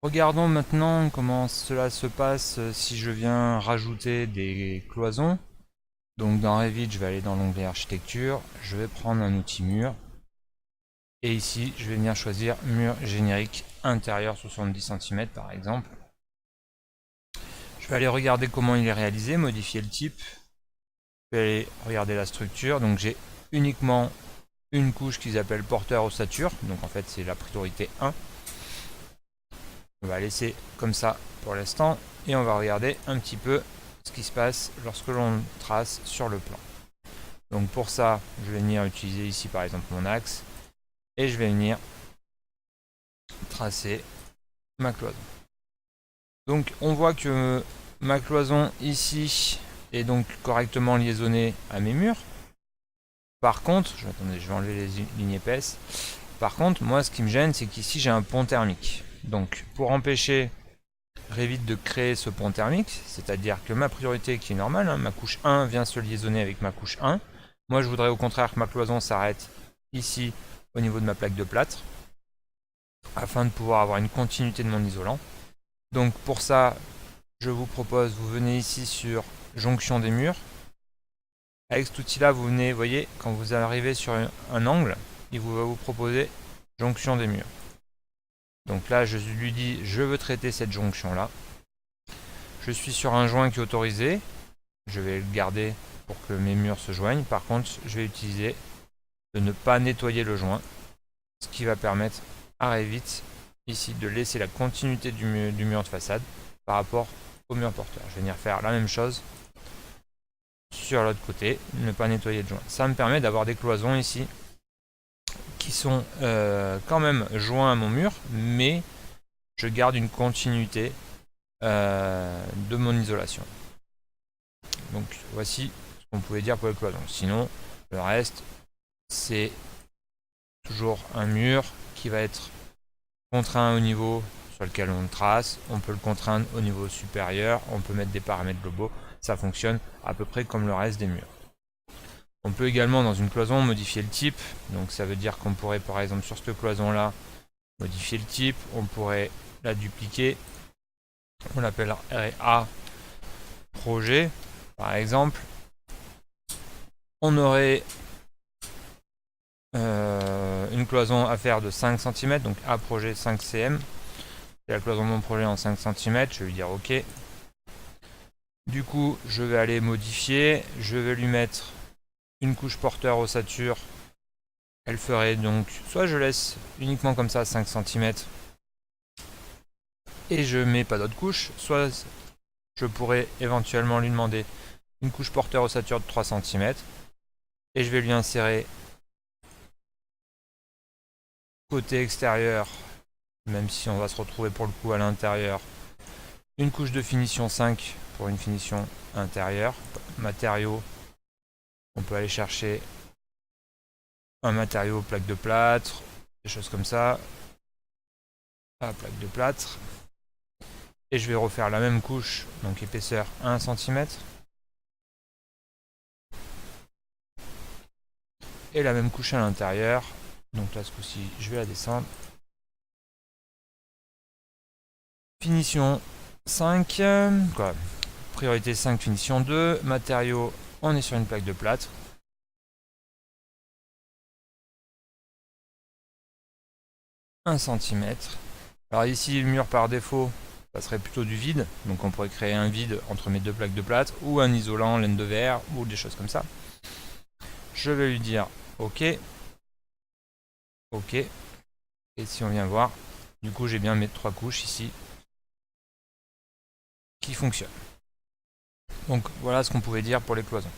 Regardons maintenant comment cela se passe si je viens rajouter des cloisons. Donc dans Revit, je vais aller dans l'onglet architecture, je vais prendre un outil mur. Et ici, je vais venir choisir mur générique intérieur 70 cm par exemple. Je vais aller regarder comment il est réalisé, modifier le type. Je vais aller regarder la structure. Donc j'ai uniquement une couche qu'ils appellent porteur ossature. Donc en fait, c'est la priorité 1. On va laisser comme ça pour l'instant. Et on va regarder un petit peu ce qui se passe lorsque l'on trace sur le plan. Donc pour ça, je vais venir utiliser ici par exemple mon axe. Et je vais venir tracer ma cloison. Donc on voit que ma cloison ici est donc correctement liaisonnée à mes murs. Par contre, attendez, je vais enlever les lignes épaisses. Par contre, moi ce qui me gêne, c'est qu'ici j'ai un pont thermique. Donc pour empêcher Revit de créer ce pont thermique, c'est-à-dire que ma priorité qui est normale, hein, ma couche 1 vient se liaisonner avec ma couche 1. Moi je voudrais au contraire que ma cloison s'arrête ici au niveau de ma plaque de plâtre, afin de pouvoir avoir une continuité de mon isolant. Donc pour ça, je vous propose, vous venez ici sur jonction des murs. Avec cet outil-là, vous venez, vous voyez, quand vous arrivez sur un angle, il va vous proposer jonction des murs. Donc là, je lui dis, je veux traiter cette jonction-là. Je suis sur un joint qui est autorisé. Je vais le garder pour que mes murs se joignent. Par contre, je vais utiliser de ne pas nettoyer le joint, ce qui va permettre à Revit ici de laisser la continuité du mur de façade par rapport au mur porteur. Je vais venir faire la même chose sur l'autre côté, ne pas nettoyer le joint. Ça me permet d'avoir des cloisons ici qui sont quand même joints à mon mur, mais je garde une continuité de mon isolation. Donc voici ce qu'on pouvait dire pour les cloisons. Sinon, le reste, c'est toujours un mur qui va être contraint au niveau sur lequel on trace. On peut le contraindre au niveau supérieur, on peut mettre des paramètres globaux. Ça fonctionne à peu près comme le reste des murs. On peut également dans une cloison modifier le type. Donc ça veut dire qu'on pourrait par exemple sur cette cloison là modifier le type. On pourrait la dupliquer. On l'appellerait A projet par exemple. On aurait une cloison à faire de 5 cm, donc A projet 5 cm. C'est la cloison de mon projet en 5 cm, je vais lui dire OK. Du coup, je vais aller modifier, je vais lui mettre une couche porteur ossature. Elle ferait donc, soit je laisse uniquement comme ça 5 cm et je mets pas d'autre couche, soit je pourrais éventuellement lui demander une couche porteur ossature de 3 cm et je vais lui insérer côté extérieur, même si on va se retrouver pour le coup à l'intérieur, une couche de finition 5 pour une finition intérieure. Matériaux, on peut aller chercher un matériau plaque de plâtre, des choses comme ça. Ah, plaque de plâtre. Et je vais refaire la même couche, donc épaisseur 1 cm. Et la même couche à l'intérieur. Donc là, ce coup-ci, je vais la descendre. Finition 5. Quoi, priorité 5, finition 2. Matériaux, on est sur une plaque de plâtre. cm. Alors ici, le mur par défaut, ça serait plutôt du vide. Donc on pourrait créer un vide entre mes deux plaques de plâtre ou un isolant laine de verre ou des choses comme ça. Je vais lui dire OK. OK. Et si on vient voir, du coup j'ai bien mes 3 couches ici qui fonctionnent. Donc voilà ce qu'on pouvait dire pour les cloisons.